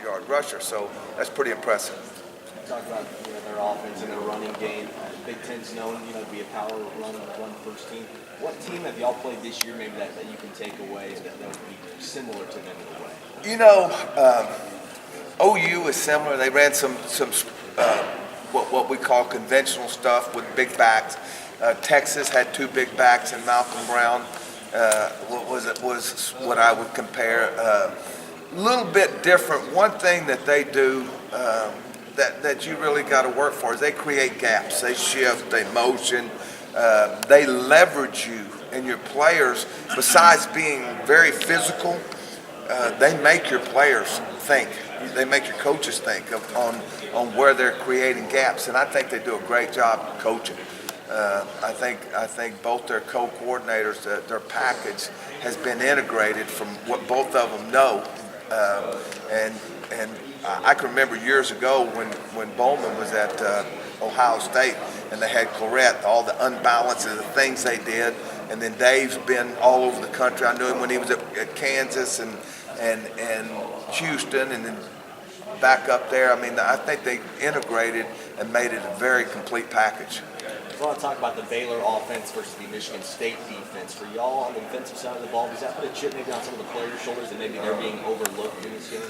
100-yard rusher. So that's pretty impressive. Talk about their offense and their running game. Big Ten's known to be a power run first team. What team have y'all played this year maybe that you can take away that would be similar to them in a way? OU is similar. They ran some what we call conventional stuff with big backs. Texas had 2 big backs, and Malcolm Brown was what I would compare. A little bit different. One thing that they do that you really got to work for is they create gaps. They shift, they motion, they leverage you and your players. Besides being very physical, they make your players think. They make your coaches think on where they're creating gaps, and I think they do a great job coaching. I think both their co-coordinators, their package has been integrated from what both of them know, and I can remember years ago when Bowman was at Ohio State and they had Clarett, all the unbalances, the things they did, and then Dave's been all over the country. I knew him when he was at Kansas and Houston, and then back up there. I mean, I think they integrated and made it a very complete package. I want to talk about the Baylor offense versus the Michigan State defense. For y'all on the defensive side of the ball, does that put a chip maybe on some of the players' shoulders and maybe they're being overlooked in this game?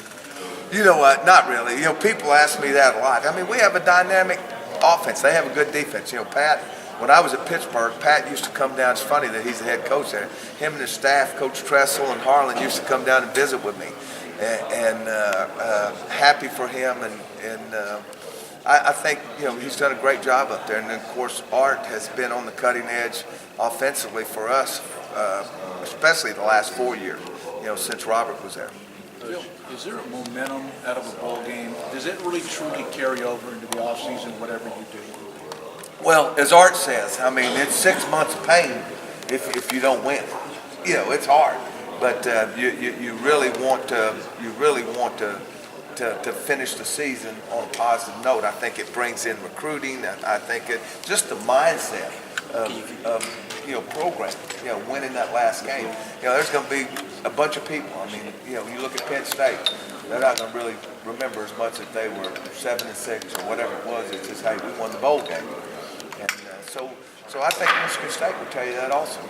You know what? Not really. People ask me that a lot. I mean, we have a dynamic offense. They have a good defense. Pat, when I was at Pittsburgh, Pat used to come down. It's funny that he's the head coach there. Him and his staff, Coach Tressel and Harlan, used to come down and visit with me. And happy for him, and I think he's done a great job up there. And then, of course, Art has been on the cutting edge offensively for us, especially the last 4 years, since Robert was there. Phil, is there a momentum out of a ball game? Does it really truly carry over into the offseason, whatever you do? Well, as Art says, I mean, it's 6 months of pain if you don't win. It's hard, but you really want to finish the season on a positive note. I think it brings in recruiting. I think it just the mindset of program. Winning that last game. There's going to be a bunch of people. I mean, you look at Penn State. They're not going to really remember as much as they were 7-6 or whatever it was. It's just, hey, we won the bowl game. And so I think Michigan State will tell you that also.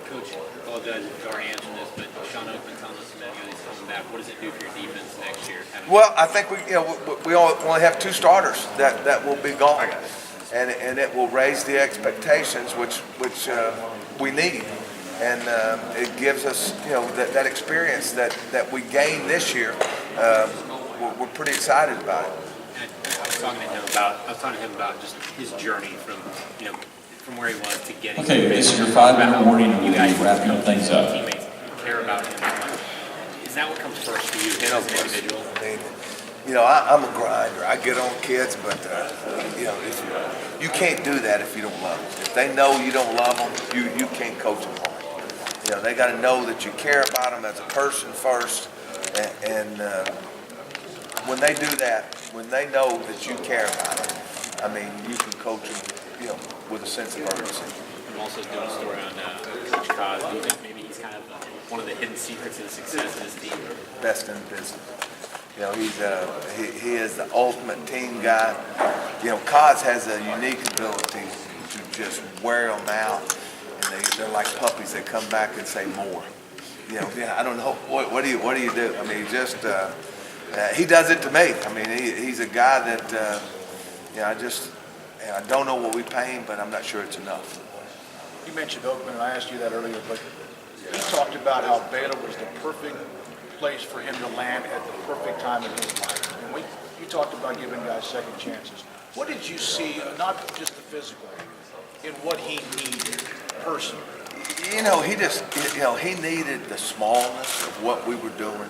Coach, I apologize if you already answered this, but Sean Oakman's on this minute ago, he's coming back. What does it do for your defense next year? Well, I think we only have 2 starters that will be gone, and it will raise the expectations, which we need, and it gives us that experience that we gained this year. We're pretty excited about it. I was talking to him about just his journey from where he was to getting. Okay, this is your 5-minute warning, and we'll be wrapping things up. Teammates care about him. Is that what comes first for you as an individual? I mean, I'm a grinder. I get on kids, but you can't do that if you don't love them. If they know you don't love them, you can't coach them hard. They got to know that you care about them as a person first, and when they do that, when they know that you care about them, I mean, you can coach them, with a sense of urgency. I'm also doing a story on Coach Cos. Do you think maybe he's kind of one of the hidden secrets of the success of this team? Best in the business. He is the ultimate team guy. Cos has a unique ability to just wear them out, and they're like puppies. They come back and say more. I don't know what do you do? I mean, just he does it to me. I mean, he's a guy that I don't know what we pay him, but I'm not sure it's enough. You mentioned Oakman, and I asked you that earlier, but you talked about how Baylor was the perfect place for him to land at the perfect time in his life. And you talked about giving guys second chances. What did you see, not just the physical, in what he needed personally? He needed the smallness of what we were doing.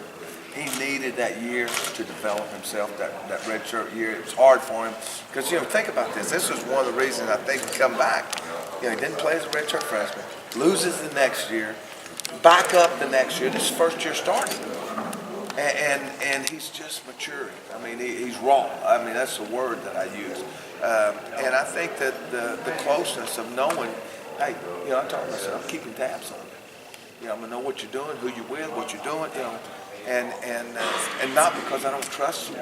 He needed that year to develop himself, that redshirt year. It was hard for him because, think about this. This was one of the reasons I think he come back. He didn't play as a redshirt freshman, loses the next year, back up the next year. This is first year starting. And he's just maturing. I mean, he's raw. I mean, that's the word that I use. And I think that the closeness of knowing, hey, I'm talking to myself, I'm keeping tabs on you. I'm going to know what you're doing, who you're with, what you're doing, and not because I don't trust you.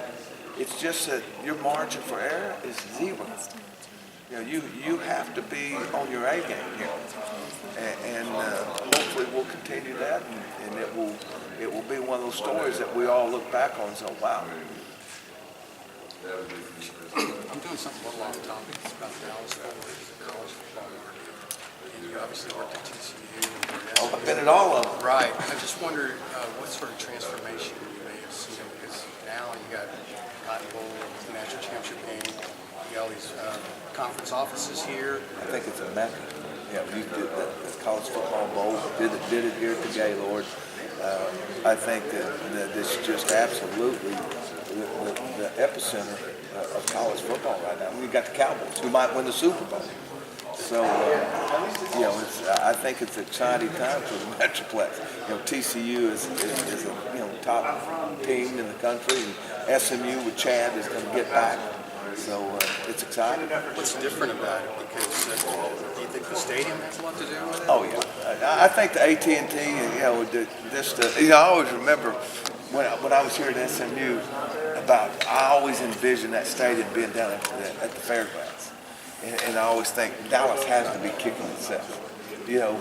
It's just that your margin for error is zero. You know, you have to be on your A game here, and hopefully we'll continue that, and it will be one of those stories that we all look back on and say, wow. I'm doing something a little off topic. It's about Dallas Fort Worth, the college football market. And you obviously worked at TCU. Oh, I've been at all of them. Right. I just wondered what sort of transformation you may have seen, because now you got Cotton Bowl, national championship game, you got all these conference offices here. I think it's a mecca. Yeah, you did the college football bowl, did it here at the Gaylord. I think that this is just absolutely the epicenter of college football right now. We got the Cowboys, who might win the Super Bowl. So, you know, I think it's an exciting time for the Metroplex. You know, TCU is a top team in the country, and SMU with Chad is going to get back. So it's exciting. What's different about it? Because do you think the stadium has a lot to do with it? Oh yeah, I think the AT&T, I always remember when I was here at SMU, I always envisioned that stadium being down at the fairgrounds, and I always think Dallas has to be kicking itself, you know,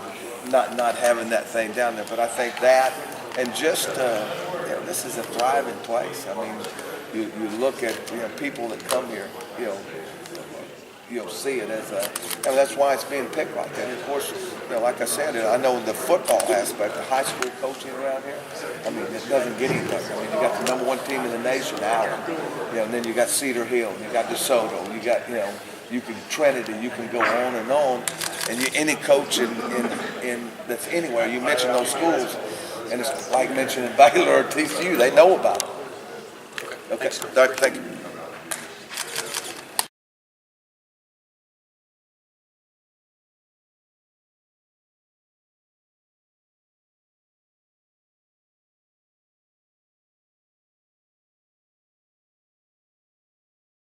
not having that thing down there. But I think that, and just this is a thriving place. I mean, you look at people that come here, you'll see it as and that's why it's being picked like that. And of course, like I said, I know the football aspect, the high school coaching around here. I mean, it doesn't get any better. I mean, you got the #1 team in the nation, Allen. And then you got Cedar Hill, you got DeSoto, you got you can Trinity, you can go on, and any coach in that's anywhere. You mention those schools, and it's like mentioning Baylor or TCU. They know about it. Okay. Thank you.